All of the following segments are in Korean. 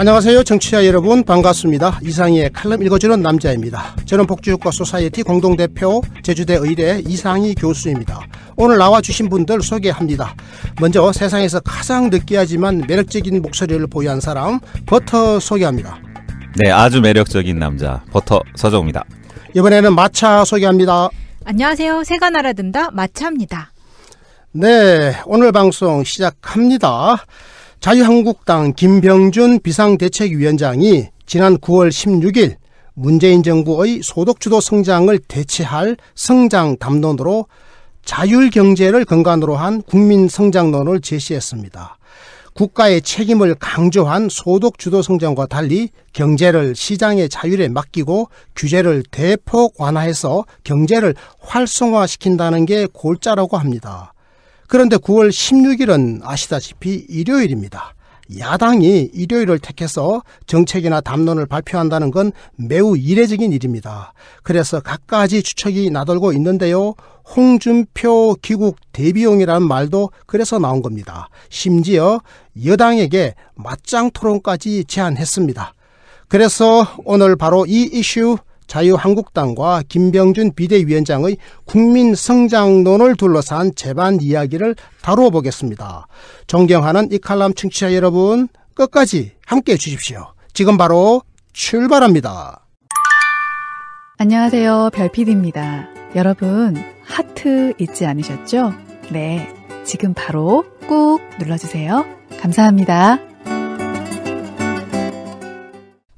안녕하세요. 청취자 여러분 반갑습니다. 이상희의 칼럼 읽어주는 남자입니다. 저는 복지효과 소사이어티 공동대표 제주대 의대 이상희 교수입니다. 오늘 나와주신 분들 소개합니다. 먼저 세상에서 가장 느끼하지만 매력적인 목소리를 보유한 사람 버터 소개합니다. 네, 아주 매력적인 남자 버터 서정우입니다. 이번에는 마차 소개합니다. 안녕하세요. 새가 날아든다 마차입니다. 네, 오늘 방송 시작합니다. 자유한국당 김병준 비상대책위원장이 지난 9월 16일 문재인 정부의 소득주도 성장을 대체할 성장 담론으로 자율경제를 근간으로 한 국민성장론을 제시했습니다. 국가의 책임을 강조한 소득주도 성장과 달리 경제를 시장의 자율에 맡기고 규제를 대폭 완화해서 경제를 활성화시킨다는 게 골자라고 합니다. 그런데 9월 16일은 아시다시피 일요일입니다. 야당이 일요일을 택해서 정책이나 담론을 발표한다는 건 매우 이례적인 일입니다. 그래서 갖가지 추측이 나돌고 있는데요. 홍준표 귀국 대비용이라는 말도 그래서 나온 겁니다. 심지어 여당에게 맞짱 토론까지 제안했습니다. 그래서 오늘 바로 이 이슈 자유한국당과 김병준 비대위원장의 국민성장론을 둘러싼 재반 이야기를 다루어 보겠습니다. 존경하는 이 칼럼 청취자 여러분, 끝까지 함께해 주십시오. 지금 바로 출발합니다. 안녕하세요. 별PD입니다. 여러분, 하트 잊지 않으셨죠? 네, 지금 바로 꾹 눌러주세요. 감사합니다.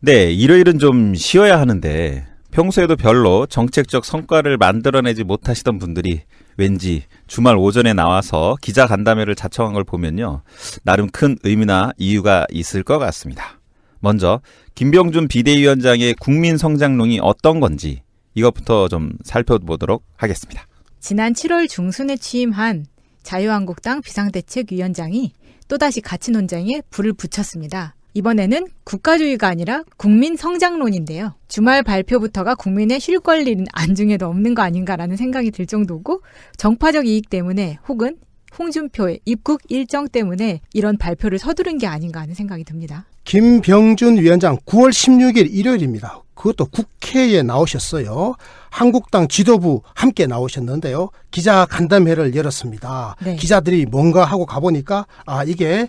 네, 일요일은 좀 쉬어야 하는데 평소에도 별로 정책적 성과를 만들어내지 못하시던 분들이 왠지 주말 오전에 나와서 기자 간담회를 자청한 걸 보면요, 나름 큰 의미나 이유가 있을 것 같습니다. 먼저 김병준 비대위원장의 국민성장론이 어떤 건지 이것부터 좀 살펴보도록 하겠습니다. 지난 7월 중순에 취임한 자유한국당 비상대책위원장이 또다시 가치 논쟁에 불을 붙였습니다. 이번에는 국가주의가 아니라 국민성장론인데요. 주말 발표부터가 국민의 쉴 권리는 안중에도 없는 거 아닌가라는 생각이 들 정도고, 정파적 이익 때문에 혹은 홍준표의 입국 일정 때문에 이런 발표를 서두른 게 아닌가 하는 생각이 듭니다. 김병준 위원장 9월 16일 일요일입니다. 그것도 국회에 나오셨어요. 한국당 지도부 함께 나오셨는데요. 기자 간담회를 열었습니다. 네. 기자들이 뭔가 하고 가보니까 이게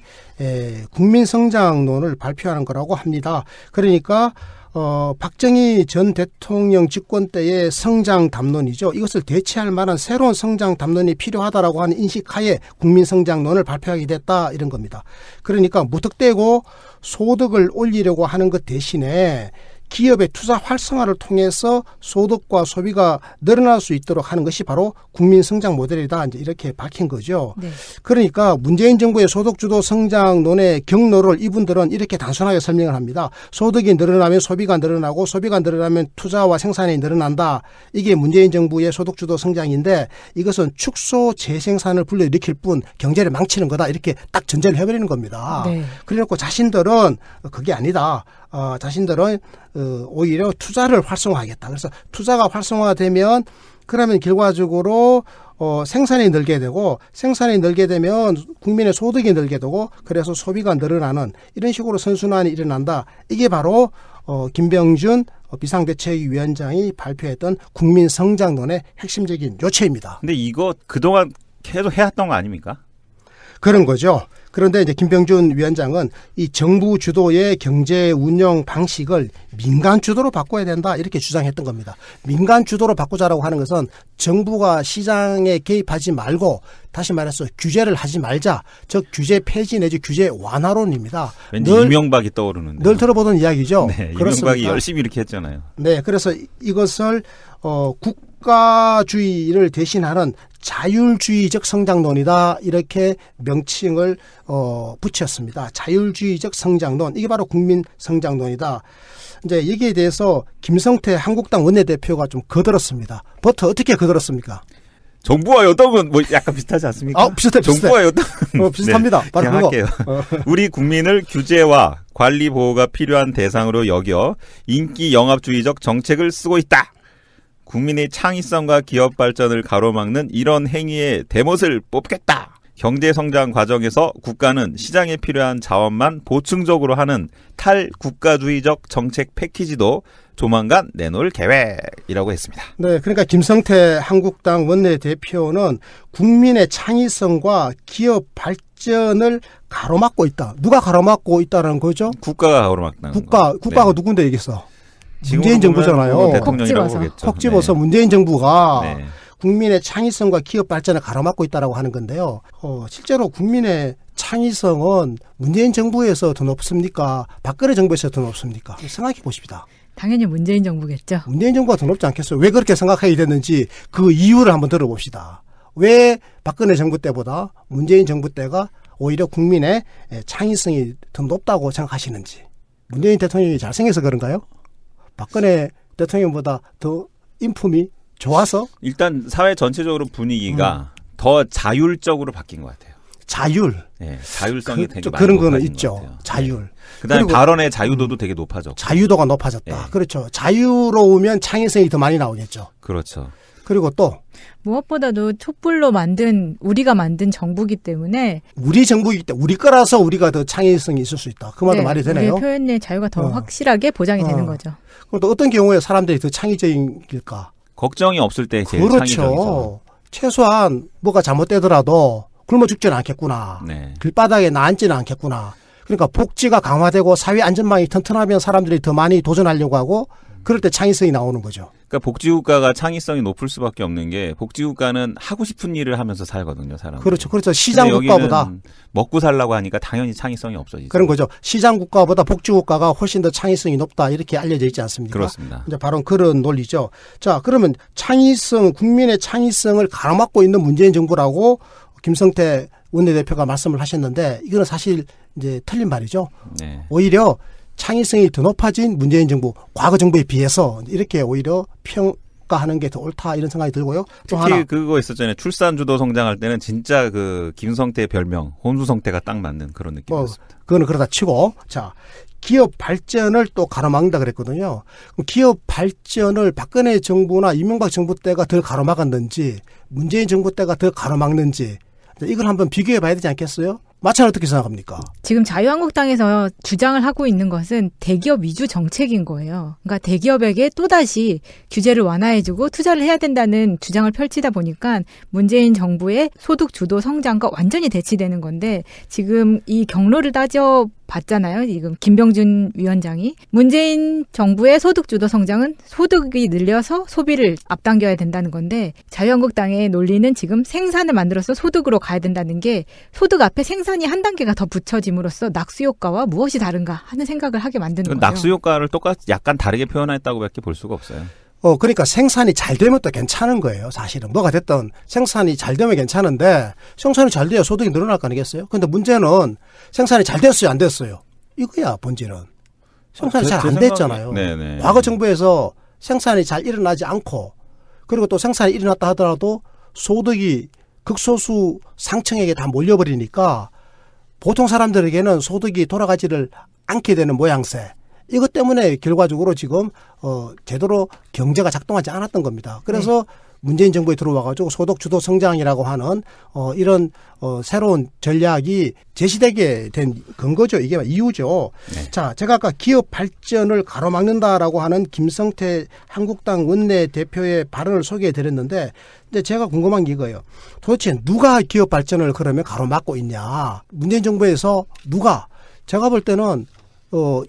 국민성장론을 발표하는 거라고 합니다. 그러니까 박정희 전 대통령 집권 때의 성장 담론이죠. 이것을 대체할 만한 새로운 성장 담론이 필요하다라고 하는 인식하에 국민성장론을 발표하게 됐다, 이런 겁니다. 그러니까 무턱대고 소득을 올리려고 하는 것 대신에 기업의 투자 활성화를 통해서 소득과 소비가 늘어날 수 있도록 하는 것이 바로 국민성장 모델이다, 이제 이렇게 밝힌 거죠. 네. 그러니까 문재인 정부의 소득주도 성장론의 경로를 이분들은 이렇게 단순하게 설명을 합니다. 소득이 늘어나면 소비가 늘어나고, 소비가 늘어나면 투자와 생산이 늘어난다. 이게 문재인 정부의 소득주도 성장인데, 이것은 축소 재생산을 불러일으킬 뿐 경제를 망치는 거다, 이렇게 딱 전제를 해버리는 겁니다. 네. 그래놓고 자신들은 그게 아니다. 자신들은 오히려 투자를 활성화하겠다. 그래서 투자가 활성화되면 그러면 결과적으로 생산이 늘게 되고, 생산이 늘게 되면 국민의 소득이 늘게 되고, 그래서 소비가 늘어나는 이런 식으로 선순환이 일어난다. 이게 바로 김병준 비상대책위원장이 발표했던 국민성장론의 핵심적인 요체입니다. 근데 이거 그동안 계속 해왔던 거 아닙니까? 그런 거죠. 그런데 이제 김병준 위원장은 이 정부 주도의 경제 운영 방식을 민간 주도로 바꿔야 된다, 이렇게 주장했던 겁니다. 민간 주도로 바꾸자라고 하는 것은 정부가 시장에 개입하지 말고, 다시 말해서 규제를 하지 말자, 즉 규제 폐지 내지 규제 완화론입니다. 왠지 이명박이 떠오르는데. 늘 들어보던 이야기죠. 네, 그렇습니다. 이명박이 열심히 이렇게 했잖아요. 네, 그래서 이것을 국가주의를 대신하는 자율주의적 성장론이다, 이렇게 명칭을 붙였습니다. 자율주의적 성장론, 이게 바로 국민성장론이다. 이제 여기에 대해서 김성태 한국당 원내대표가 좀 거들었습니다. 버터 어떻게 거들었습니까? 정부와 여당은 뭐 약간 비슷하지 않습니까? 비슷해. 정부와 여당 비슷합니다. 네, 바로 그냥 그거. 할게요. 우리 국민을 규제와 관리 보호가 필요한 대상으로 여겨 인기 영합주의적 정책을 쓰고 있다. 국민의 창의성과 기업 발전을 가로막는 이런 행위에 대못을 뽑겠다. 경제 성장 과정에서 국가는 시장에 필요한 자원만 보충적으로 하는 탈국가주의적 정책 패키지도 조만간 내놓을 계획이라고 했습니다. 네, 그러니까 김성태 한국당 원내대표는 국민의 창의성과 기업 발전을 가로막고 있다. 누가 가로막고 있다는 거죠? 국가가 가로막는 국가가 네. 누군데 얘기했어? 문재인 정부잖아요. 대통령이라고 보겠죠. 콕 집어서 네. 문재인 정부가 네. 국민의 창의성과 기업 발전을 가로막고 있다라고 하는 건데요. 실제로 국민의 창의성은 문재인 정부에서 더 높습니까? 박근혜 정부에서 더 높습니까? 생각해 보십시다. 당연히 문재인 정부겠죠. 문재인 정부가 더 높지 않겠어요? 왜 그렇게 생각하게 됐는지 그 이유를 한번 들어봅시다. 왜 박근혜 정부 때보다 문재인 정부 때가 오히려 국민의 창의성이 더 높다고 생각하시는지. 문재인 대통령이 잘생겨서 그런가요? 박근혜 대통령보다 더 인품이 좋아서? 일단 사회 전체적으로 분위기가 더 자율적으로 바뀐 것 같아요. 자율. 네, 자율성이 되게 많이 그런 거는 높아진 있죠. 것 같아요. 자율. 네. 그다음에 그리고 발언의 자유도도 되게 높아졌고. 자유도가 높아졌다. 네. 그렇죠. 자유로우면 창의성이 더 많이 나오겠죠. 그렇죠. 그리고 또 무엇보다도 촛불로 우리가 만든 정부기 때문에 우리 정부이기 때문에 우리 거라서 우리가 더 창의성이 있을 수 있다. 그 말도 네, 말이 되네요. 우리의 표현의 자유가 더 확실하게 보장이 되는 거죠. 그럼 또 어떤 경우에 사람들이 더 창의적일까? 걱정이 없을 때 제일 그렇죠. 창의적이죠. 최소한 뭐가 잘못되더라도 굶어 죽지는 않겠구나. 네. 길바닥에 나앉지는 않겠구나. 그러니까 복지가 강화되고 사회 안전망이 튼튼하면 사람들이 더 많이 도전하려고 하고 그럴 때 창의성이 나오는 거죠. 그러니까 복지국가가 창의성이 높을 수밖에 없는 게 복지국가는 하고 싶은 일을 하면서 살거든요, 사람. 그렇죠. 그렇죠. 시장 국가보다 먹고 살라고 하니까 당연히 창의성이 없어지죠. 그런 거죠. 시장 국가보다 복지 국가가 훨씬 더 창의성이 높다 이렇게 알려져 있지 않습니까? 그렇습니다. 이제 바로 그런 논리죠. 자, 그러면 국민의 창의성을 가로막고 있는 문재인 정부라고 김성태 원내대표가 말씀을 하셨는데 이거는 사실 이제 틀린 말이죠. 네. 오히려 창의성이 더 높아진 문재인 정부, 과거 정부에 비해서 이렇게 오히려 평가하는 게 더 옳다 이런 생각이 들고요. 또 특히 하나. 그거 있었잖아요. 출산 주도 성장할 때는 진짜 그 김성태 별명 혼수성태가 딱 맞는 그런 느낌이었습니다. 그거는 그러다 치고 자 기업 발전을 또 가로막는다 그랬거든요. 그럼 기업 발전을 박근혜 정부나 이명박 정부 때가 덜 가로막았는지 문재인 정부 때가 더 가로막는지 이걸 한번 비교해 봐야 되지 않겠어요? 마찬가지로 어떻게 생각합니까? 지금 자유한국당에서 주장을 하고 있는 것은 대기업 위주 정책인 거예요. 그러니까 대기업에게 또다시 규제를 완화해주고 투자를 해야 된다는 주장을 펼치다 보니까 문재인 정부의 소득 주도 성장과 완전히 대치되는 건데 지금 이 경로를 따져봤잖아요. 지금 김병준 위원장이. 문재인 정부의 소득 주도 성장은 소득이 늘려서 소비를 앞당겨야 된다는 건데 자유한국당의 논리는 지금 생산을 만들어서 소득으로 가야 된다는 게 소득 앞에 생산이 한 단계가 더 붙여짐으로써 낙수 효과와 무엇이 다른가 하는 생각을 하게 만드는 거죠. 낙수 효과를 똑같이 약간 다르게 표현했다고밖에 볼 수가 없어요. 그러니까 생산이 잘 되면 또 괜찮은 거예요. 사실은 뭐가 됐든 생산이 잘 되면 괜찮은데 생산이 잘 돼야 소득이 늘어날 거 아니겠어요? 근데 문제는 생산이 잘 됐어요, 안 됐어요? 이거야 본질은. 생산이 잘 안 됐잖아요. 네네. 과거 정부에서 생산이 잘 일어나지 않고 그리고 또 생산이 일어났다 하더라도 소득이 극소수 상층에게 다 몰려버리니까 보통 사람들에게는 소득이 돌아가지를 않게 되는 모양새. 이것 때문에 결과적으로 지금 제대로 경제가 작동하지 않았던 겁니다. 그래서 문재인 정부에 들어와가지고 소득 주도 성장이라고 하는 이런 새로운 전략이 제시되게 된 근거죠. 이게 이유죠. 네. 자, 제가 아까 기업 발전을 가로막는다라고 하는 김성태 한국당 원내대표의 발언을 소개해드렸는데 근데 제가 궁금한 게 이거예요. 도대체 누가 기업 발전을 그러면 가로막고 있냐. 문재인 정부에서 누가. 제가 볼 때는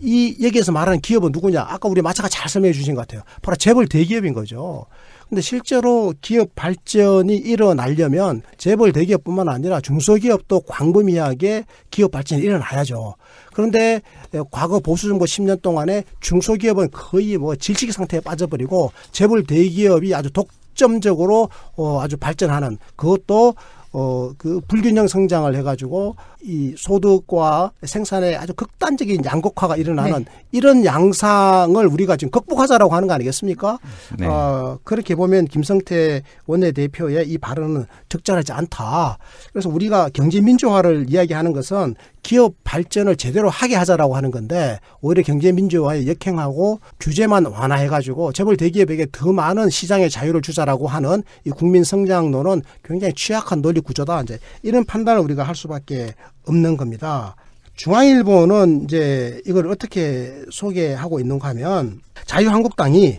이 얘기에서 말하는 기업은 누구냐. 아까 우리 마차가 잘 설명해 주신 것 같아요. 바로 재벌 대기업인 거죠. 근데 실제로 기업 발전이 일어나려면 재벌 대기업뿐만 아니라 중소기업도 광범위하게 기업 발전이 일어나야죠. 그런데 과거 보수정부 10년 동안에 중소기업은 거의 질식 상태에 빠져버리고 재벌 대기업이 아주 독점적으로 아주 발전하는 그것도 그 불균형 성장을 해가지고 이 소득과 생산의 아주 극단적인 양극화가 일어나는 이런 양상을 우리가 지금 극복하자라고 하는 거 아니겠습니까? 네. 그렇게 보면 김성태 원내대표의 이 발언은 적절하지 않다. 그래서 우리가 경제민주화를 이야기하는 것은 기업 발전을 제대로 하게 하자라고 하는 건데 오히려 경제민주화에 역행하고 규제만 완화해가지고 재벌 대기업에게 더 많은 시장의 자유를 주자라고 하는 이 국민성장론은 굉장히 취약한 논리 구조다. 이제 이런 판단을 우리가 할 수밖에 없는 겁니다. 중앙일보는 이제 이걸 어떻게 소개하고 있는가 하면 자유한국당이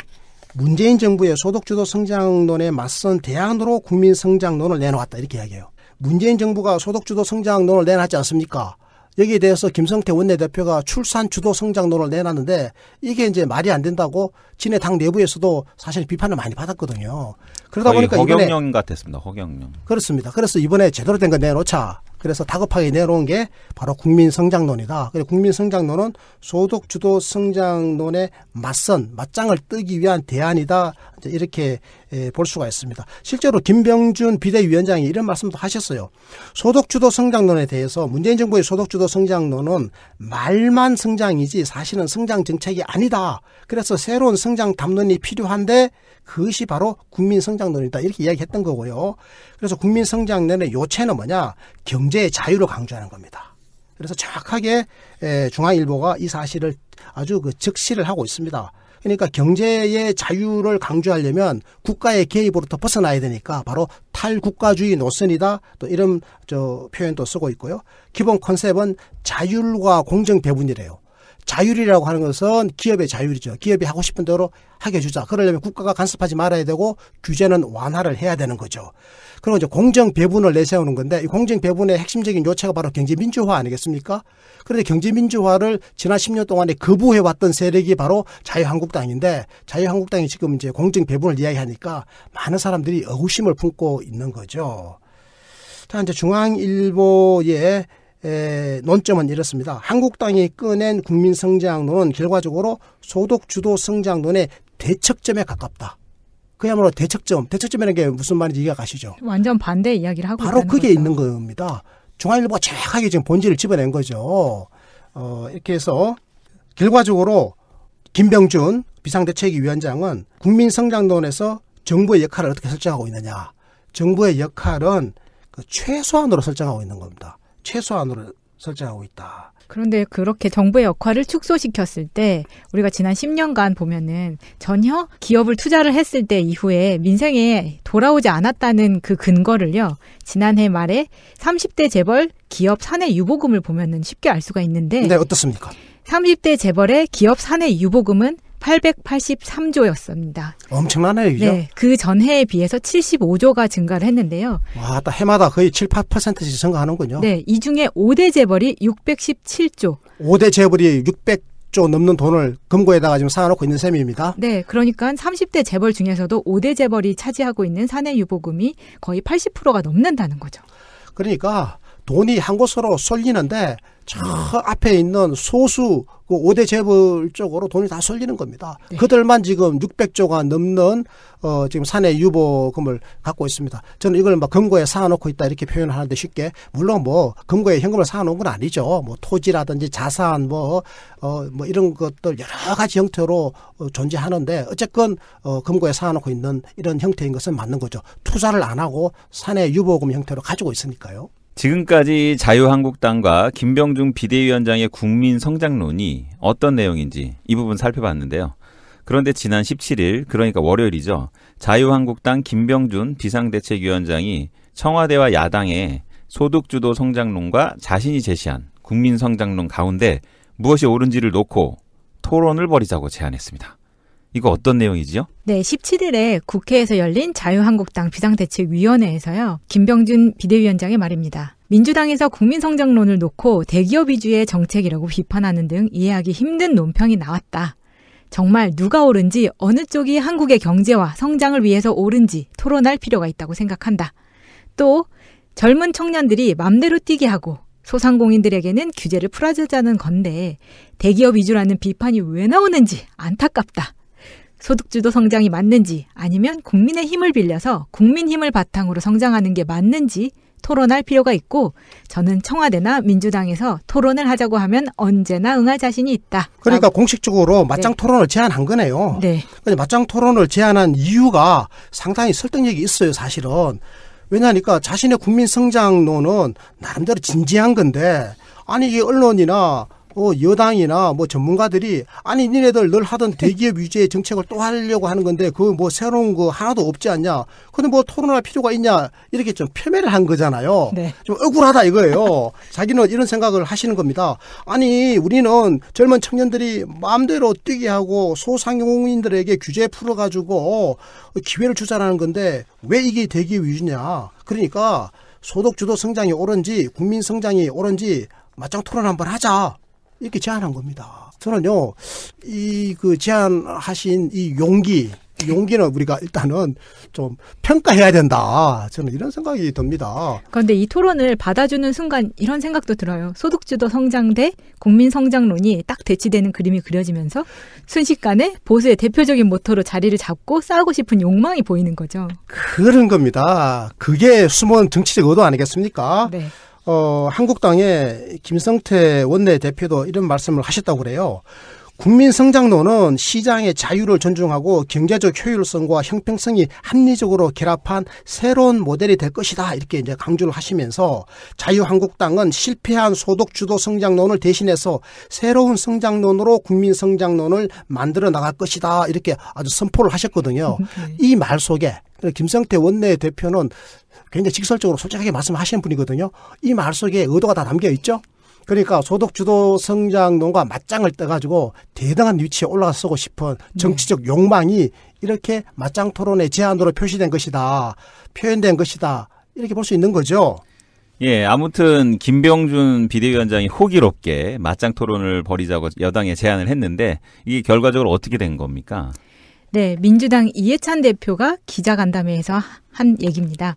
문재인 정부의 소득주도 성장론에 맞선 대안으로 국민성장론을 내놓았다 이렇게 이야기해요. 문재인 정부가 소득주도 성장론을 내놨지 않습니까? 여기에 대해서 김성태 원내대표가 출산주도 성장론을 내놨는데 이게 이제 말이 안 된다고 지네 당 내부에서도 사실 비판을 많이 받았거든요. 그러다 보니까 허경영 같았습니다. 허경영. 그렇습니다. 그래서 이번에 제대로 된 거 내놓자. 그래서 다급하게 내놓은 게 바로 국민성장론이다. 그리고 국민성장론은 소득주도 성장론에 맞장을 뜨기 위한 대안이다. 이렇게 볼 수가 있습니다. 실제로 김병준 비대위원장이 이런 말씀도 하셨어요. 소득주도 성장론에 대해서 문재인 정부의 소득주도 성장론은 말만 성장이지 사실은 성장 정책이 아니다. 그래서 새로운 성장 담론이 필요한데 그것이 바로 국민성장론이다. 이렇게 이야기했던 거고요. 그래서 국민성장론의 요체는 뭐냐? 경제의 자유를 강조하는 겁니다. 그래서 정확하게 중앙일보가 이 사실을 아주 적시를 하고 있습니다. 그러니까 경제의 자유를 강조하려면 국가의 개입으로부터 벗어나야 되니까 바로 탈국가주의 노선이다. 또 이런 표현도 쓰고 있고요. 기본 컨셉은 자율과 공정 배분이래요. 자율이라고 하는 것은 기업의 자율이죠. 기업이 하고 싶은 대로 하게 해주자. 그러려면 국가가 간섭하지 말아야 되고 규제는 완화를 해야 되는 거죠. 그리고 이제 공정 배분을 내세우는 건데 이 공정 배분의 핵심적인 요체가 바로 경제민주화 아니겠습니까? 그런데 경제민주화를 지난 10년 동안에 거부해왔던 세력이 바로 자유한국당인데 자유한국당이 지금 이제 공정 배분을 이야기하니까 많은 사람들이 의구심을 품고 있는 거죠. 자, 이제 중앙일보의 논점은 이렇습니다. 한국당이 꺼낸 국민성장론은 결과적으로 소득주도 성장론의 대척점에 가깝다. 그야말로 대척점이라는 게 무슨 말인지 이해가 가시죠? 완전 반대 이야기를 하고 바로 있다는 그게 거죠. 있는 겁니다. 중앙일보가 정확하게 지금 본질을 집어낸 거죠. 이렇게 해서 결과적으로 김병준 비상대책위원장은 국민성장론에서 정부의 역할을 어떻게 설정하고 있느냐. 정부의 역할은 최소한으로 설정하고 있는 겁니다. 최소한으로 설정하고 있다. 그런데 그렇게 정부의 역할을 축소시켰을 때 우리가 지난 10년간 보면은 전혀 기업을 투자를 했을 때 이후에 민생에 돌아오지 않았다는 그 근거를요. 지난해 말에 30대 재벌 기업 사내 유보금을 보면은 쉽게 알 수가 있는데 네, 어떻습니까? 30대 재벌의 기업 사내 유보금은 883조였습니다. 엄청나네요, 이죠? 네, 그 전해에 비해서 75조가 증가를 했는데요. 와, 딱 해마다 거의 7, 8%씩 증가하는군요. 네, 이 중에 5대 재벌이 617조. 5대 재벌이 600조 넘는 돈을 금고에다가 지금 쌓아놓고 있는 셈입니다. 네, 그러니까 30대 재벌 중에서도 5대 재벌이 차지하고 있는 사내 유보금이 거의 80%가 넘는다는 거죠. 그러니까 돈이 한 곳으로 쏠리는데 저 앞에 있는 소수 그 5대 재벌 쪽으로 돈이 다 쏠리는 겁니다. 네. 그들만 지금 600조가 넘는 지금 사내 유보금을 갖고 있습니다. 저는 이걸 막 금고에 쌓아놓고 있다 이렇게 표현하는데 쉽게 물론 뭐 금고에 현금을 쌓아놓은 건 아니죠. 뭐 토지라든지 자산 뭐 이런 것들 여러 가지 형태로 존재하는데 어쨌건 금고에 쌓아놓고 있는 이런 형태인 것은 맞는 거죠. 투자를 안 하고 사내 유보금 형태로 가지고 있으니까요. 지금까지 자유한국당과 김병준 비대위원장의 국민성장론이 어떤 내용인지 이 부분 살펴봤는데요. 그런데 지난 17일, 그러니까 월요일이죠. 자유한국당 김병준 비상대책위원장이 청와대와 야당의 소득주도 성장론과 자신이 제시한 국민성장론 가운데 무엇이 옳은지를 놓고 토론을 벌이자고 제안했습니다. 이거 어떤 내용이지요? 네, 17일에 국회에서 열린 자유한국당 비상대책위원회에서요. 김병준 비대위원장의 말입니다. 민주당에서 국민성장론을 놓고 대기업 위주의 정책이라고 비판하는 등 이해하기 힘든 논평이 나왔다. 정말 누가 옳은지 어느 쪽이 한국의 경제와 성장을 위해서 옳은지 토론할 필요가 있다고 생각한다. 또 젊은 청년들이 맘대로 뛰게 하고 소상공인들에게는 규제를 풀어주자는 건데 대기업 위주라는 비판이 왜 나오는지 안타깝다. 소득주도 성장이 맞는지 아니면 국민의 힘을 빌려서 국민 힘을 바탕으로 성장하는 게 맞는지 토론할 필요가 있고 저는 청와대나 민주당에서 토론을 하자고 하면 언제나 응할 자신이 있다. 그러니까 공식적으로 맞짱 토론을 제안한 거네요. 네. 맞짱 토론을 제안한 이유가 상당히 설득력이 있어요, 사실은. 왜냐하니까 자신의 국민성장론은 나름대로 진지한 건데 아니 이게 언론이나 여당이나 뭐 전문가들이 아니 니네들 늘 하던 대기업 위주의 정책을 또 하려고 하는 건데 그 뭐 새로운 거 하나도 없지 않냐. 근데 뭐 토론할 필요가 있냐. 이렇게 좀 폄훼를 한 거잖아요. 네. 좀 억울하다 이거예요. 자기는 이런 생각을 하시는 겁니다. 아니 우리는 젊은 청년들이 마음대로 뛰게 하고 소상공인들에게 규제 풀어가지고 기회를 주자라는 건데 왜 이게 대기업 위주냐. 그러니까 소득주도 성장이 옳은지 국민 성장이 옳은지 맞짱 토론 한번 하자. 이렇게 제안한 겁니다. 저는요, 그 제안하신 이 용기는 우리가 일단은 좀 평가해야 된다. 저는 이런 생각이 듭니다. 그런데 이 토론을 받아주는 순간 이런 생각도 들어요. 소득주도 성장 대 국민 성장론이 딱 대치되는 그림이 그려지면서 순식간에 보수의 대표적인 모토로 자리를 잡고 싸우고 싶은 욕망이 보이는 거죠. 그런 겁니다. 그게 숨은 정치적 의도 아니겠습니까? 네. 한국당의 김성태 원내대표도 이런 말씀을 하셨다고 그래요. 국민성장론은 시장의 자유를 존중하고 경제적 효율성과 형평성이 합리적으로 결합한 새로운 모델이 될 것이다. 이렇게 이제 강조를 하시면서 자유한국당은 실패한 소득주도 성장론을 대신해서 새로운 성장론으로 국민성장론을 만들어 나갈 것이다. 이렇게 아주 선포를 하셨거든요. 이 말 속에 김성태 원내대표는 굉장히 직설적으로 솔직하게 말씀하시는 분이거든요. 이 말 속에 의도가 다 담겨 있죠. 그러니까 소득주도 성장론과 맞짱을 떠가지고 대등한 위치에 올라서고 싶은 정치적 욕망이 이렇게 맞짱 토론의 제안으로 표시된 것이다. 표현된 것이다. 이렇게 볼 수 있는 거죠. 예, 아무튼 김병준 비대위원장이 호기롭게 맞짱 토론을 벌이자고 여당에 제안을 했는데 이게 결과적으로 어떻게 된 겁니까? 네, 민주당 이해찬 대표가 기자간담회에서 한 얘기입니다.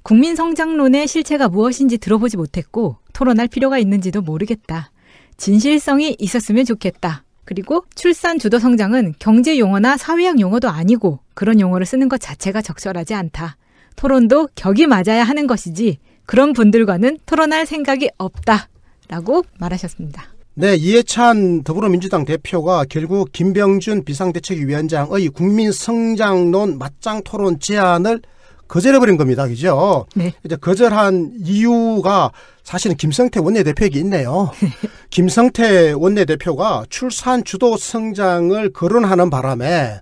국민 성장론의 실체가 무엇인지 들어보지 못했고 토론할 필요가 있는지도 모르겠다. 진실성이 있었으면 좋겠다. 그리고 출산 주도 성장은 경제 용어나 사회학 용어도 아니고 그런 용어를 쓰는 것 자체가 적절하지 않다. 토론도 격이 맞아야 하는 것이지 그런 분들과는 토론할 생각이 없다. 라고 말하셨습니다. 네, 이해찬 더불어민주당 대표가 결국 김병준 비상대책위원장의 국민성장론 맞짱 토론 제안을 거절해버린 겁니다. 그죠? 네. 이제 거절한 이유가 사실은 김성태 원내대표에게 있네요. 김성태 원내대표가 출산 주도 성장을 거론하는 바람에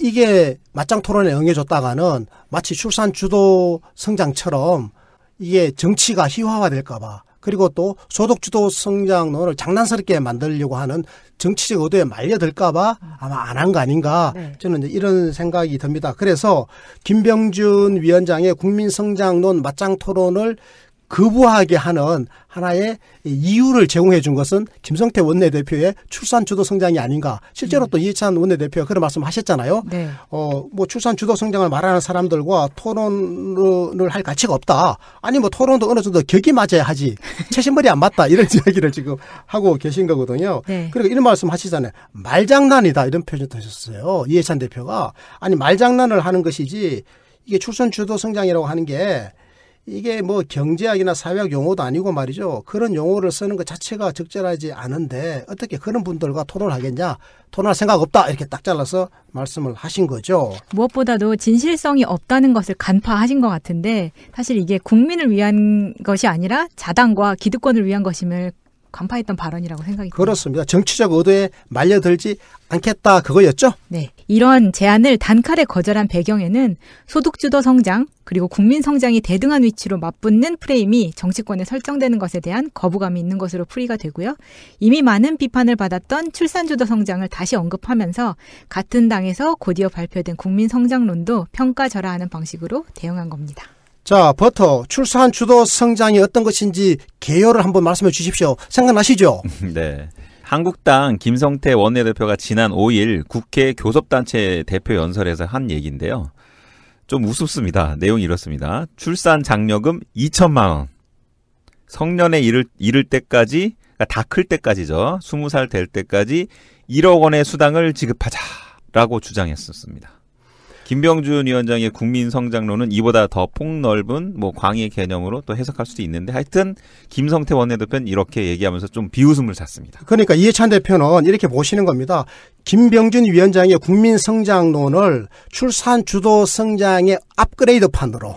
이게 맞짱 토론에 응해줬다가는 마치 출산 주도 성장처럼 이게 정치가 희화화될까 봐. 그리고 또 소득주도 성장론을 장난스럽게 만들려고 하는 정치적 의도에 말려들까 봐 아마 안 한 거 아닌가. 네. 저는 이제 이런 생각이 듭니다. 그래서 김병준 위원장의 국민성장론 맞짱 토론을 거부하게 하는 하나의 이유를 제공해 준 것은 김성태 원내대표의 출산 주도 성장이 아닌가. 실제로 또 이해찬 원내대표가 그런 말씀 하셨잖아요. 네. 뭐 출산 주도 성장을 말하는 사람들과 토론을 할 가치가 없다. 아니 뭐 토론도 어느 정도 격이 맞아야 하지. 채신머리 안 맞다. 이런 이야기를 지금 하고 계신 거거든요. 네. 그리고 이런 말씀 하시잖아요. 말장난이다. 이런 표현도 하셨어요. 이해찬 대표가. 아니 말장난을 하는 것이지 이게 출산 주도 성장이라고 하는 게 이게 뭐 경제학이나 사회학 용어도 아니고 말이죠. 그런 용어를 쓰는 것 자체가 적절하지 않은데 어떻게 그런 분들과 토론을 하겠냐. 토론할 생각 없다. 이렇게 딱 잘라서 말씀을 하신 거죠. 무엇보다도 진실성이 없다는 것을 간파하신 것 같은데 사실 이게 국민을 위한 것이 아니라 자당과 기득권을 위한 것임을 간파했던 발언이라고 생각이 듭니다. 그렇습니다. 정치적 의도에 말려들지 않겠다 그거였죠? 네. 이런 제안을 단칼에 거절한 배경에는 소득주도 성장 그리고 국민 성장이 대등한 위치로 맞붙는 프레임이 정치권에 설정되는 것에 대한 거부감이 있는 것으로 풀이가 되고요. 이미 많은 비판을 받았던 출산주도 성장을 다시 언급하면서 같은 당에서 곧이어 발표된 국민 성장론도 평가절하하는 방식으로 대응한 겁니다. 자, 버터 출산 주도 성장이 어떤 것인지 개요를 한번 말씀해 주십시오. 생각나시죠? 네. 한국당 김성태 원내대표가 지난 5일 국회 교섭단체 대표 연설에서 한 얘기인데요. 좀 우습습니다. 내용이 이렇습니다. 출산 장려금 2천만 원. 성년에 이를 때까지, 그러니까 다 클 때까지죠. 20살 될 때까지 1억 원의 수당을 지급하자라고 주장했었습니다. 김병준 위원장의 국민성장론은 이보다 더 폭넓은 광의 개념으로 또 해석할 수도 있는데 하여튼 김성태 원내대표는 이렇게 얘기하면서 좀 비웃음을 샀습니다. 그러니까 이해찬 대표는 이렇게 보시는 겁니다. 김병준 위원장의 국민성장론을 출산 주도 성장의 업그레이드판으로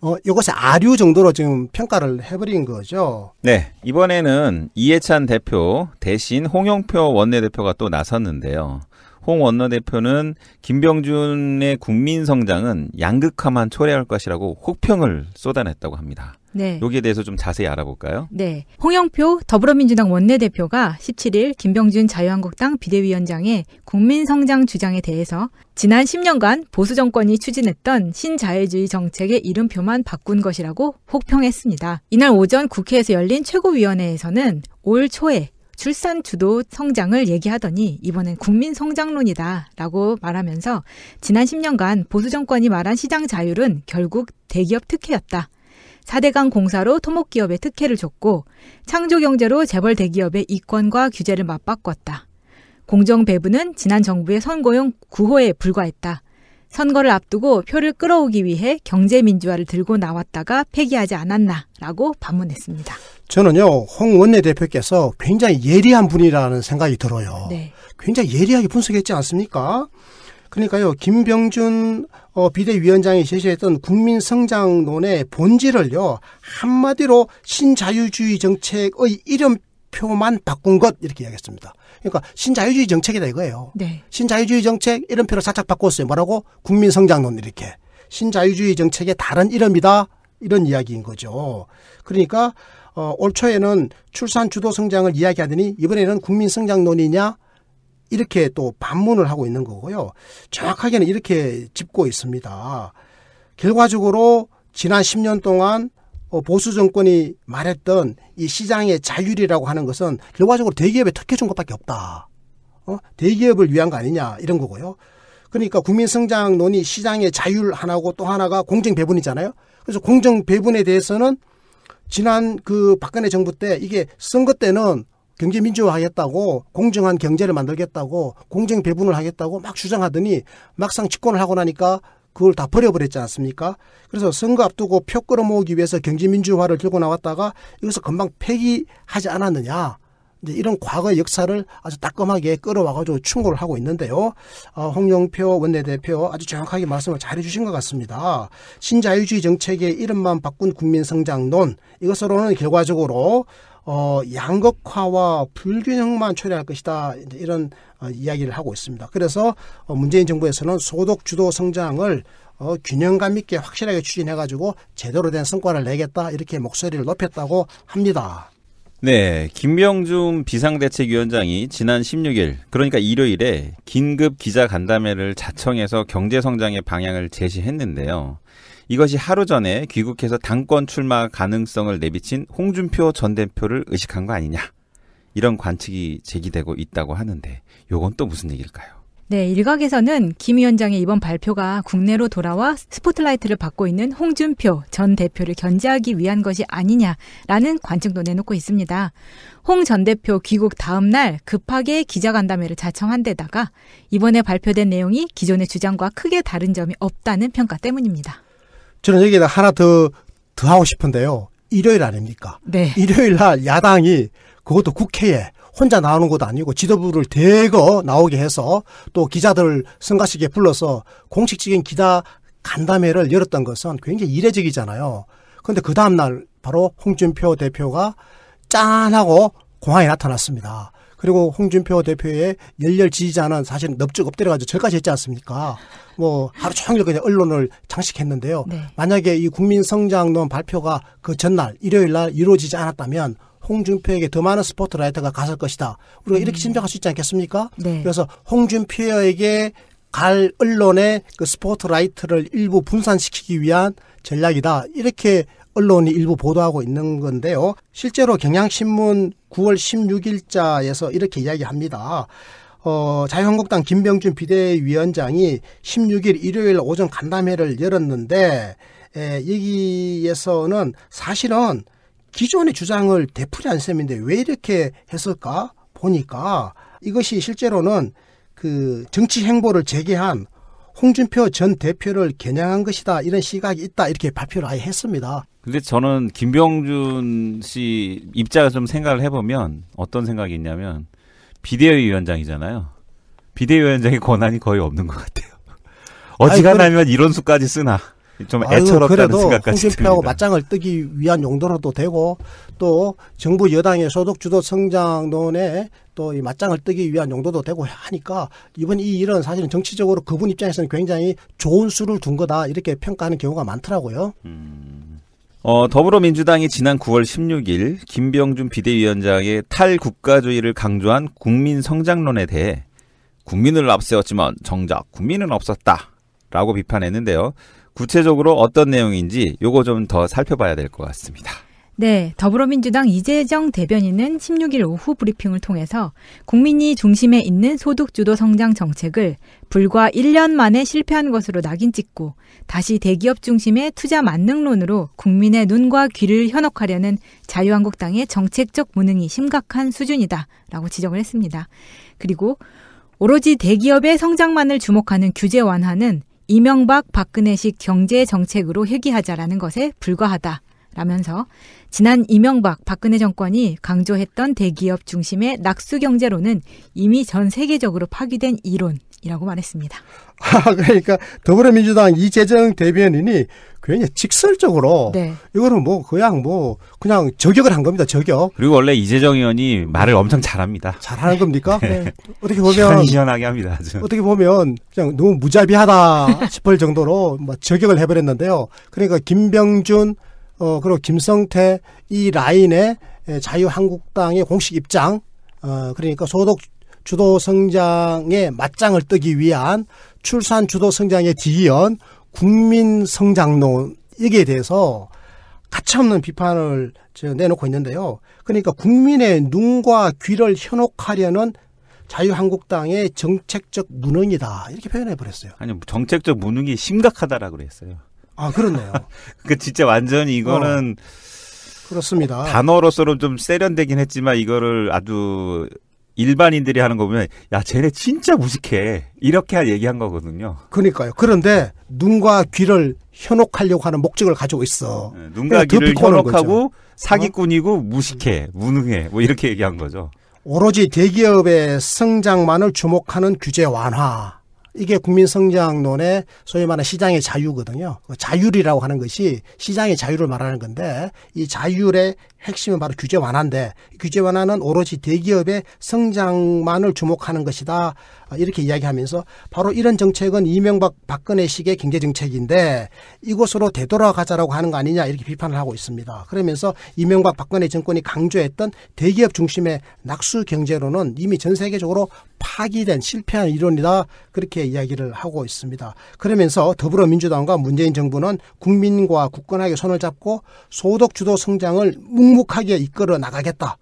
이것의 아류 정도로 지금 평가를 해버린 거죠. 네, 이번에는 이해찬 대표 대신 홍영표 원내대표가 또 나섰는데요. 홍 원내대표는 김병준의 국민성장은 양극화만 초래할 것이라고 혹평을 쏟아냈다고 합니다. 네. 여기에 대해서 좀 자세히 알아볼까요? 네. 홍영표 더불어민주당 원내대표가 17일 김병준 자유한국당 비대위원장의 국민성장 주장에 대해서 지난 10년간 보수 정권이 추진했던 신자유주의 정책의 이름표만 바꾼 것이라고 혹평했습니다. 이날 오전 국회에서 열린 최고위원회에서는 올 초에 출산 주도 성장을 얘기하더니 이번엔 국민 성장론이다라고 말하면서 지난 10년간 보수 정권이 말한 시장 자율은 결국 대기업 특혜였다. 4대강 공사로 토목기업에 특혜를 줬고 창조경제로 재벌 대기업의 이권과 규제를 맞바꿨다. 공정배분은 지난 정부의 선거용 구호에 불과했다. 선거를 앞두고 표를 끌어오기 위해 경제민주화를 들고 나왔다가 폐기하지 않았나라고 반문했습니다. 저는요, 홍 원내대표께서 굉장히 예리한 분이라는 생각이 들어요. 네. 굉장히 예리하게 분석했지 않습니까? 그러니까요, 김병준 비대위원장이 제시했던 국민성장론의 본질을요, 한마디로 신자유주의 정책의 이름표만 바꾼 것, 이렇게 이야기했습니다. 그러니까 신자유주의 정책이다 이거예요. 네. 신자유주의 정책 이름표를 살짝 바꿨어요. 뭐라고? 국민성장론 이렇게. 신자유주의 정책의 다른 이름이다, 이런 이야기인 거죠. 그러니까 올 초에는 출산 주도 성장을 이야기하더니 이번에는 국민성장론이냐, 이렇게 또 반문을 하고 있는 거고요. 정확하게는 이렇게 짚고 있습니다. 결과적으로 지난 10년 동안 보수 정권이 말했던 이 시장의 자율이라고 하는 것은 결과적으로 대기업에 특혜 준 것밖에 없다. 대기업을 위한 거 아니냐, 이런 거고요. 그러니까 국민성장론이 시장의 자율 하나고 또 하나가 공정배분이잖아요. 그래서 공정배분에 대해서는 지난 그 박근혜 정부 때 이게 선거 때는 경제 민주화 하겠다고, 공정한 경제를 만들겠다고, 공정 배분을 하겠다고 막 주장하더니 막상 집권을 하고 나니까 그걸 다 버려버렸지 않습니까? 그래서 선거 앞두고 표 끌어모으기 위해서 경제 민주화를 들고 나왔다가 이것을 금방 폐기하지 않았느냐. 이제 이런 과거 역사를 아주 따끔하게 끌어와가지고 충고를 하고 있는데요. 홍영표 원내대표 아주 정확하게 말씀을 잘 해주신 것 같습니다. 신자유주의 정책의 이름만 바꾼 국민성장론, 이것으로는 결과적으로 양극화와 불균형만 초래할 것이다, 이런 이야기를 하고 있습니다. 그래서 문재인 정부에서는 소득 주도 성장을 균형감 있게 확실하게 추진해가지고 제대로 된 성과를 내겠다, 이렇게 목소리를 높였다고 합니다. 네, 김병준 비상대책위원장이 지난 16일, 그러니까 일요일에 긴급 기자간담회를 자청해서 경제성장의 방향을 제시했는데요. 이것이 하루 전에 귀국해서 당권 출마 가능성을 내비친 홍준표 전 대표를 의식한 거 아니냐, 이런 관측이 제기되고 있다고 하는데 요건 또 무슨 얘기일까요? 네, 일각에서는 김 위원장의 이번 발표가 국내로 돌아와 스포트라이트를 받고 있는 홍준표 전 대표를 견제하기 위한 것이 아니냐라는 관측도 내놓고 있습니다. 홍 전 대표 귀국 다음 날 급하게 기자간담회를 자청한 데다가 이번에 발표된 내용이 기존의 주장과 크게 다른 점이 없다는 평가 때문입니다. 저는 여기다 하나 더 하고 싶은데요. 일요일 아닙니까? 네. 일요일 날 야당이 그것도 국회에 혼자 나오는 것도 아니고 지도부를 대거 나오게 해서 또 기자들 성가시게 불러서 공식적인 기자 간담회를 열었던 것은 굉장히 이례적이잖아요. 그런데 그 다음날 바로 홍준표 대표가 짠하고 공항에 나타났습니다. 그리고 홍준표 대표의 열렬 지지자는 사실 넙죽 엎드려가지고 절까지 했지 않습니까? 뭐 하루 종일 그냥 언론을 장식했는데요. 네. 만약에 이 국민성장론 발표가 그 전날 일요일 날 이루어지지 않았다면 홍준표에게 더 많은 스포트라이트가 갔을 것이다. 우리가 이렇게 짐작할 수 있지 않겠습니까? 네. 그래서 홍준표에게 갈 언론의 그 스포트라이트를 일부 분산시키기 위한 전략이다, 이렇게 언론이 일부 보도하고 있는 건데요. 실제로 경향신문 9월 16일자에서 이렇게 이야기합니다. 자유한국당 김병준 비대위원장이 16일 일요일 오전 간담회를 열었는데 여기에서는 사실은 기존의 주장을 되풀이한 셈인데 왜 이렇게 했을까 보니까 이것이 실제로는 그 정치 행보를 재개한 홍준표 전 대표를 겨냥한 것이다, 이런 시각이 있다, 이렇게 발표를 아예 했습니다. 근데 저는 김병준 씨 입장을 좀 생각을 해보면 어떤 생각이 있냐면 비대위원장이잖아요. 비대위원장의 권한이 거의 없는 것 같아요. 어지간하면 이런 수까지 쓰나. 좀 애처롭다는 그래도 생각까지 홍준표하고 듭니다. 맞짱을 뜨기 위한 용도로도 되고 또 정부 여당의 소득주도 성장론에 또 이 맞짱을 뜨기 위한 용도도 되고 하니까 이번 이 일은 사실은 정치적으로 그분 입장에서는 굉장히 좋은 수를 둔 거다 이렇게 평가하는 경우가 많더라고요. 더불어민주당이 지난 9월 16일 김병준 비대위원장의 탈국가주의를 강조한 국민성장론에 대해 국민을 앞세웠지만 정작 국민은 없었다라고 비판했는데요. 구체적으로 어떤 내용인지 요거 좀 더 살펴봐야 될 것 같습니다. 네, 더불어민주당 이재정 대변인은 16일 오후 브리핑을 통해서 국민이 중심에 있는 소득주도 성장 정책을 불과 1년 만에 실패한 것으로 낙인 찍고 다시 대기업 중심의 투자 만능론으로 국민의 눈과 귀를 현혹하려는 자유한국당의 정책적 무능이 심각한 수준이다라고 지적을 했습니다. 그리고 오로지 대기업의 성장만을 주목하는 규제 완화는 이명박 박근혜식 경제 정책으로 회귀하자라는 것에 불과하다. 라면서 지난 이명박 박근혜 정권이 강조했던 대기업 중심의 낙수 경제론은 이미 전 세계적으로 파기된 이론이라고 말했습니다. 그러니까 더불어민주당 이재정 대변인이 굉장히 직설적으로 네. 이거는 그냥 저격을 한 겁니다. 저격. 그리고 원래 이재정 의원이 말을 엄청 잘합니다. 잘하는 겁니까? 네. 어떻게 보면 시원하게 합니다. 아주. 어떻게 보면 그냥 너무 무자비하다 싶을 정도로 저격을 해버렸는데요. 그러니까 김병준 그리고 김성태 이 라인의 자유한국당의 공식 입장, 그러니까 소득 주도 성장에 맞짱을 뜨기 위한 출산 주도 성장에 뒤이은 국민 성장론 여기에 대해서 가차없는 비판을 내놓고 있는데요. 그러니까 국민의 눈과 귀를 현혹하려는 자유한국당의 정책적 무능이다 이렇게 표현해 버렸어요. 아니 정책적 무능이 심각하다라고 그랬어요. 아, 그렇네요. 그 진짜 완전히 이거는 그렇습니다. 단어로서는 좀 세련되긴 했지만 이거를 아주 일반인들이 하는 거 보면 야 쟤네 진짜 무식해 이렇게 얘기한 거거든요. 그러니까요. 그런데 눈과 귀를 현혹하려고 하는 목적을 가지고 있어. 눈과 귀를 현혹하고 거죠. 사기꾼이고 무식해, 무능해 뭐 이렇게 얘기한 거죠. 오로지 대기업의 성장만을 주목하는 규제 완화. 이게 국민성장론의 소위 말하는 시장의 자유거든요. 자율이라고 하는 것이 시장의 자유를 말하는 건데 이 자율의 핵심은 바로 규제 완화인데 규제 완화는 오로지 대기업의 성장만을 주목하는 것이다. 이렇게 이야기하면서 바로 이런 정책은 이명박 박근혜식의 경제정책인데 이곳으로 되돌아가자라고 하는 거 아니냐 이렇게 비판을 하고 있습니다. 그러면서 이명박 박근혜 정권이 강조했던 대기업 중심의 낙수 경제로는 이미 전 세계적으로 파기된 실패한 이론이다 그렇게 이야기를 하고 있습니다. 그러면서 더불어민주당과 문재인 정부는 국민과 굳건하게 손을 잡고 소득 주도 성장을 묵묵하게 이끌어 나가겠다.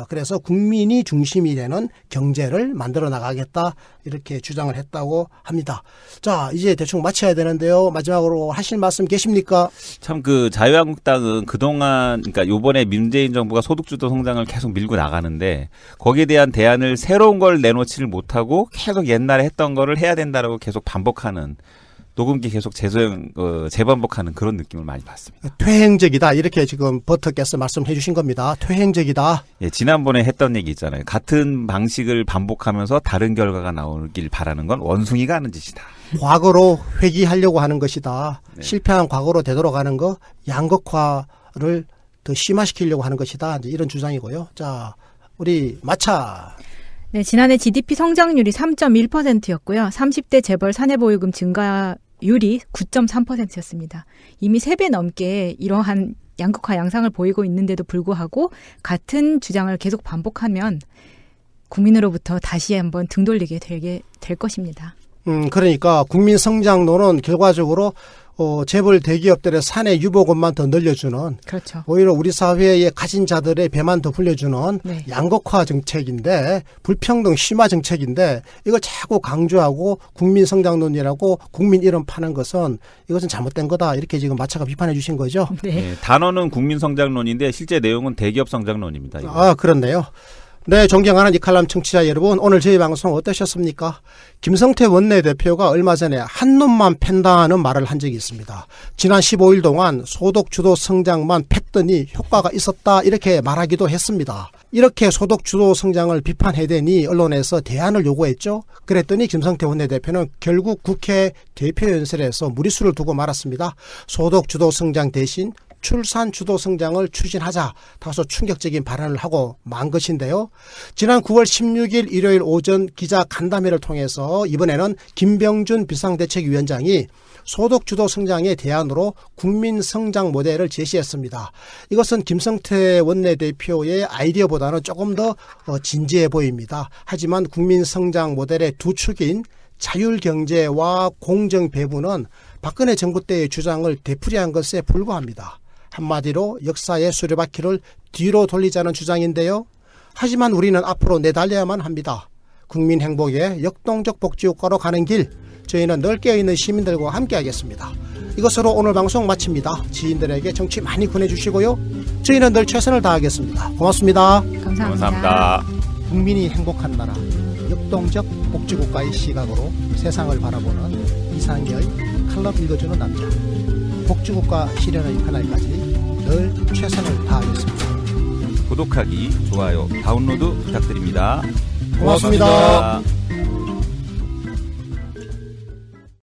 그래서 국민이 중심이 되는 경제를 만들어 나가겠다 이렇게 주장을 했다고 합니다. 자, 이제 대충 마쳐야 되는데요. 마지막으로 하실 말씀 계십니까? 참 그 자유한국당은 그동안 그러니까 요번에 문재인 정부가 소득주도 성장을 계속 밀고 나가는데 거기에 대한 대안을 새로운 걸 내놓지를 못하고 계속 옛날에 했던 거를 해야 된다라고 계속 반복하는 녹음기 계속 재반복하는 그런 느낌을 많이 받습니다. 퇴행적이다 이렇게 지금 버터께서 말씀해 주신 겁니다. 퇴행적이다. 예, 지난번에 했던 얘기 있잖아요. 같은 방식을 반복하면서 다른 결과가 나오길 바라는 건 원숭이가 하는 짓이다. 과거로 회귀하려고 하는 것이다. 네. 실패한 과거로 되돌아가는 거 양극화를 더 심화시키려고 하는 것이다. 이제 이런 주장이고요. 자, 우리 마차. 네, 지난해 GDP 성장률이 3.1%였고요. 30대 재벌 사내보유금 증가율이 9.3%였습니다. 이미 3배 넘게 이러한 양극화 양상을 보이고 있는데도 불구하고 같은 주장을 계속 반복하면 국민으로부터 다시 한번 등 돌리게 될 것입니다. 그러니까 국민 성장론은 결과적으로 재벌 대기업들의 사내 유보금만 더 늘려주는 그렇죠. 오히려 우리 사회의 가진 자들의 배만 더 불려주는 네. 양극화 정책인데 불평등 심화 정책인데 이걸 자꾸 강조하고 국민 성장론이라고 국민 이름 파는 것은 이것은 잘못된 거다 이렇게 지금 마차가 비판해 주신 거죠. 네. 예, 단어는 국민성장론인데 실제 내용은 대기업 성장론입니다. 이거. 아, 그렇네요. 네, 존경하는 이칼람 청취자 여러분, 오늘 저희 방송 어떠셨습니까? 김성태 원내대표가 얼마 전에 한 놈만 팬다는 말을 한 적이 있습니다. 지난 15일 동안 소득 주도 성장만 팼더니 효과가 있었다 이렇게 말하기도 했습니다. 이렇게 소득 주도 성장을 비판해대니 언론에서 대안을 요구했죠. 그랬더니 김성태 원내대표는 결국 국회 대표연설에서 무리수를 두고 말았습니다. 소득 주도 성장 대신 출산 주도 성장을 추진하자, 다소 충격적인 발언을 하고 만 것인데요. 지난 9월 16일 일요일 오전 기자 간담회를 통해서 이번에는 김병준 비상대책위원장이 소득 주도 성장의 대안으로 국민 성장 모델을 제시했습니다. 이것은 김성태 원내대표의 아이디어보다는 조금 더 진지해 보입니다. 하지만 국민 성장 모델의 두 축인 자율경제와 공정배분은 박근혜 정부 때의 주장을 되풀이한 것에 불과합니다. 한마디로 역사의 수레바퀴를 뒤로 돌리자는 주장인데요. 하지만 우리는 앞으로 내달려야만 합니다. 국민 행복의 역동적 복지국가로 가는 길, 저희는 넓게 있는 시민들과 함께하겠습니다. 이것으로 오늘 방송 마칩니다. 지인들에게 정치 많이 권해주시고요. 저희는 늘 최선을 다하겠습니다. 고맙습니다. 감사합니다. 국민이 행복한 나라, 역동적 복지국가의 시각으로 세상을 바라보는 이상열 칼럼 읽어주는 남자. 복지국가 실현의 그날까지 늘 최선을 다하겠습니다. 구독하기, 좋아요, 다운로드 부탁드립니다. 고맙습니다.